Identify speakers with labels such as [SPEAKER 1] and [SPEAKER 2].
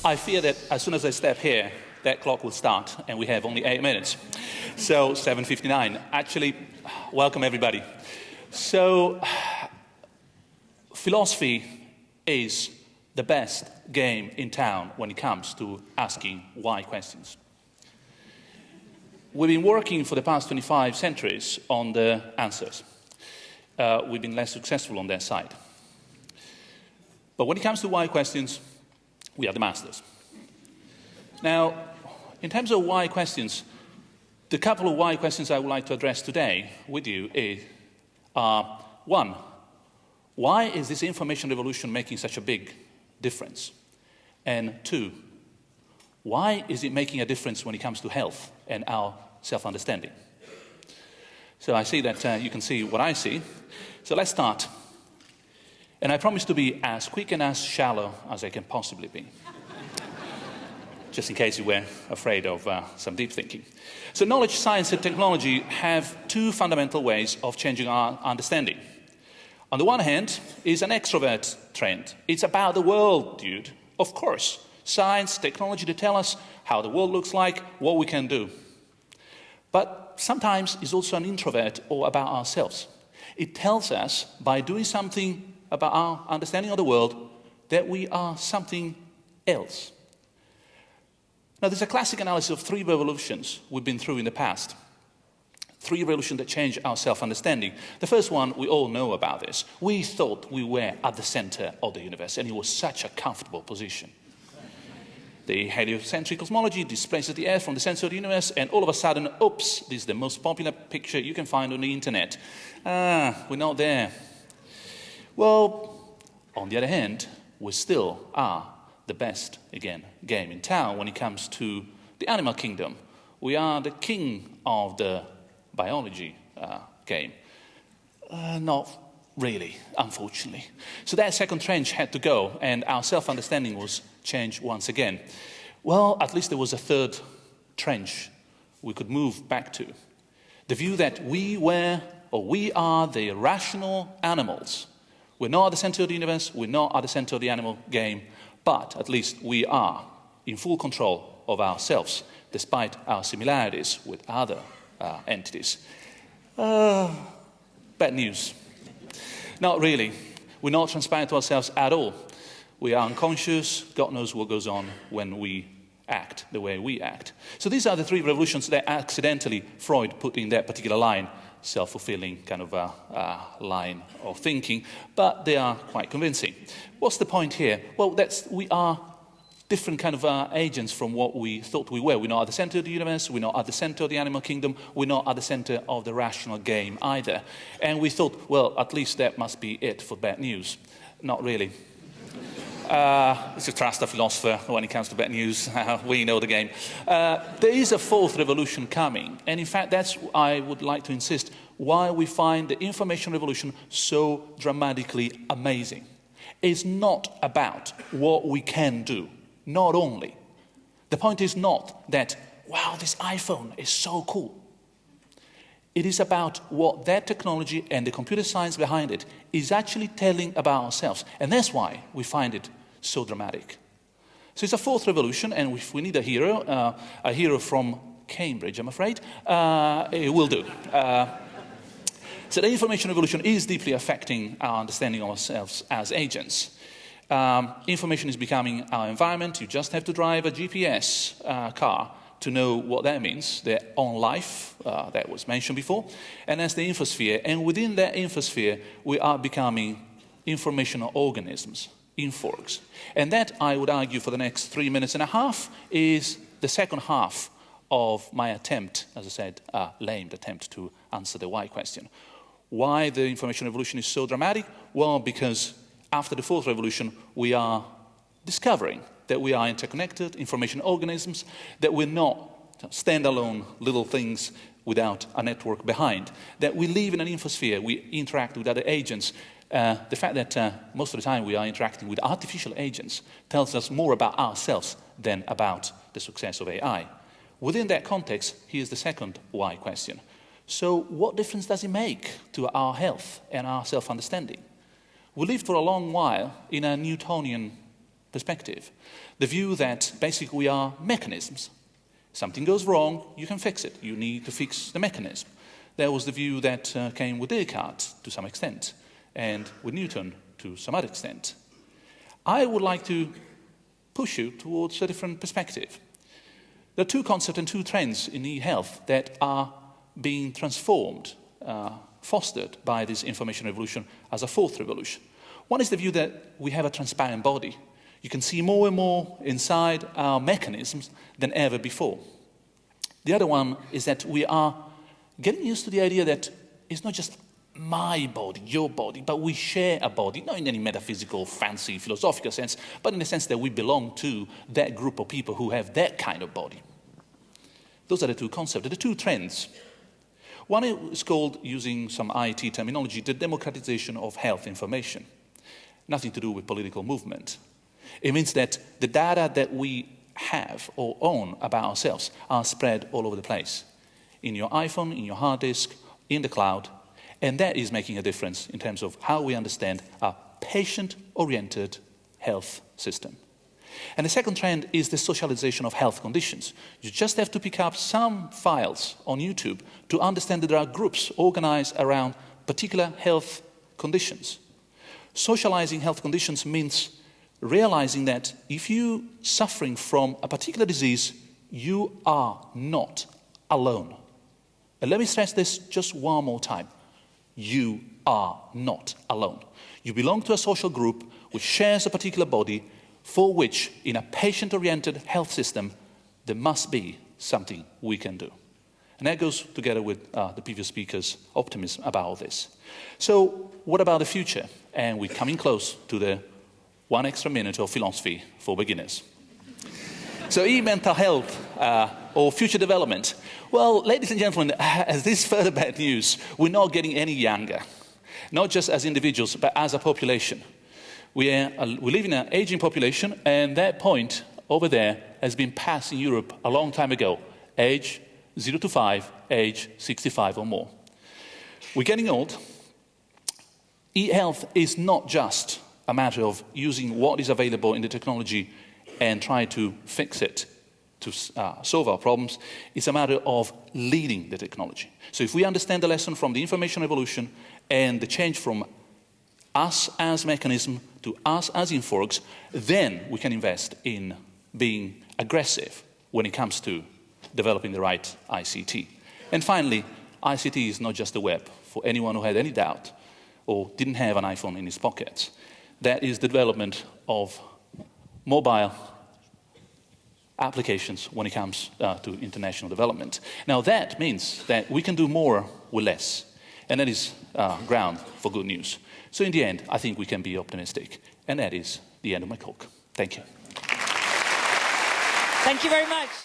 [SPEAKER 1] I fear that as soon as I step here, that clock will start, and we have only 8 minutes. So 7:59. Actually, welcome everybody. So, philosophy is the best game in town when it comes to asking why questions. We've been working for the past 25 centuries on the answers. We've been less successful on that side. But when it comes to why questions, we are the masters. Now, in terms of why questions, the couple of why questions I would like to address today with you are, one, why is this information revolution making such a big difference? And two, why is it making a difference when it comes to health and our self-understanding? So I see that you can see what I see. So let's start. And I promise to be as quick and as shallow as I can possibly be. Just in case you were afraid of some deep thinking. So knowledge, science, and technology have two fundamental ways of changing our understanding. On the one hand, is an extrovert trend. It's about the world, dude. Of course. Science, technology, they tell us how the world looks like, what we can do. But sometimes it's also an introvert or about ourselves. It tells us, by doing something about our understanding of the world, that we are something else. Now, there's a classic analysis of three revolutions we've been through in the past. Three revolutions that changed our self-understanding. The first one, we all know about this. We thought we were at the center of the universe, and it was such a comfortable position. The heliocentric cosmology displaces the Earth from the center of the universe, and all of a sudden, oops, this is the most popular picture you can find on the internet. We're not there. Well, on the other hand, we still are the best, again, game in town when it comes to the animal kingdom. We are the king of the biology game. Not really, unfortunately. So that second trench had to go, and our self-understanding was changed once again. Well, at least there was a third trench we could move back to. The view that we are the rational animals. We're not at the center of the universe, we're not at the center of the animal game, but at least we are in full control of ourselves, despite our similarities with other entities. Bad news. Not really. We're not transparent to ourselves at all. We are unconscious. God knows what goes on when we act the way we act. So these are the three revolutions that accidentally Freud put in that particular line, self-fulfilling kind of line of thinking, but they are quite convincing. What's the point here? Well, we are different kind of agents from what we thought we were. We're not at the center of the universe, we're not at the center of the animal kingdom, we're not at the center of the rational game either. And we thought, well, at least that must be it for bad news. Not really. Let's just trust a philosopher when it comes to bad news. We know the game. There is a fourth revolution coming. And in fact, that's, I would like to insist, why we find the information revolution so dramatically amazing. It's not about what we can do. Not only. The point is not that, wow, this iPhone is so cool. It is about what that technology and the computer science behind it is actually telling about ourselves. And that's why we find it so dramatic. So it's a fourth revolution, and if we need a hero from Cambridge, I'm afraid, it will do. So the information revolution is deeply affecting our understanding of ourselves as agents. Information is becoming our environment. You just have to drive a GPS car to know what that means. Their own life, that was mentioned before, and that's the infosphere. And within that infosphere, we are becoming informational organisms, inforgs. And that, I would argue, for the next 3 minutes and a half, is the second half of my attempt, as I said, lame attempt to answer the why question. Why the information revolution is so dramatic? Well, because after the fourth revolution, we are discovering that we are interconnected information organisms, that we're not standalone little things without a network behind, that we live in an infosphere, we interact with other agents. The fact that most of the time we are interacting with artificial agents tells us more about ourselves than about the success of AI. Within that context, here's the second why question. So what difference does it make to our health and our self-understanding? We lived for a long while in a Newtonian perspective. The view that basically we are mechanisms. Something goes wrong, you can fix it. You need to fix the mechanism. That was the view that came with Descartes to some extent, and with Newton to some other extent. I would like to push you towards a different perspective. There are two concepts and two trends in e-health that are being transformed, fostered by this information revolution as a fourth revolution. One is the view that we have a transparent body. You can see more and more inside our mechanisms than ever before. The other one is that we are getting used to the idea that it's not just my body, your body, but we share a body, not in any metaphysical, fancy, philosophical sense, but in the sense that we belong to that group of people who have that kind of body. Those are the two concepts, the two trends. One is called, using some IT terminology, the democratization of health information. Nothing to do with political movement. It means that the data that we have or own about ourselves are spread all over the place. In your iPhone, in your hard disk, in the cloud. And that is making a difference in terms of how we understand a patient-oriented health system. And the second trend is the socialization of health conditions. You just have to pick up some files on YouTube to understand that there are groups organized around particular health conditions. Socializing health conditions means realizing that if you're suffering from a particular disease, you are not alone. And let me stress this just one more time. You are not alone. You belong to a social group which shares a particular body for which, in a patient-oriented health system, there must be something we can do. And that goes together with the previous speaker's optimism about this. So, what about the future? And we're coming close to the 1 extra minute of philosophy for beginners. So, e-mental health or future development. Well, ladies and gentlemen, as this further bad news, we're not getting any younger. Not just as individuals, but as a population. We live in an aging population, and that point over there has been passed in Europe a long time ago. Age 0 to 5, age 65 or more. We're getting old. E-health is not just a matter of using what is available in the technology and try to fix it to solve our problems. It's a matter of leading the technology. So if we understand the lesson from the information revolution and the change from us as mechanism to us as inforgs, then we can invest in being aggressive when it comes to developing the right ICT. And finally, ICT is not just the web. For anyone who had any doubt or didn't have an iPhone in his pockets, that is the development of mobile applications when it comes to international development. Now that means that we can do more with less, and that is ground for good news. So in the end, I think we can be optimistic, and that is the end of my talk. Thank you.
[SPEAKER 2] Thank you very much.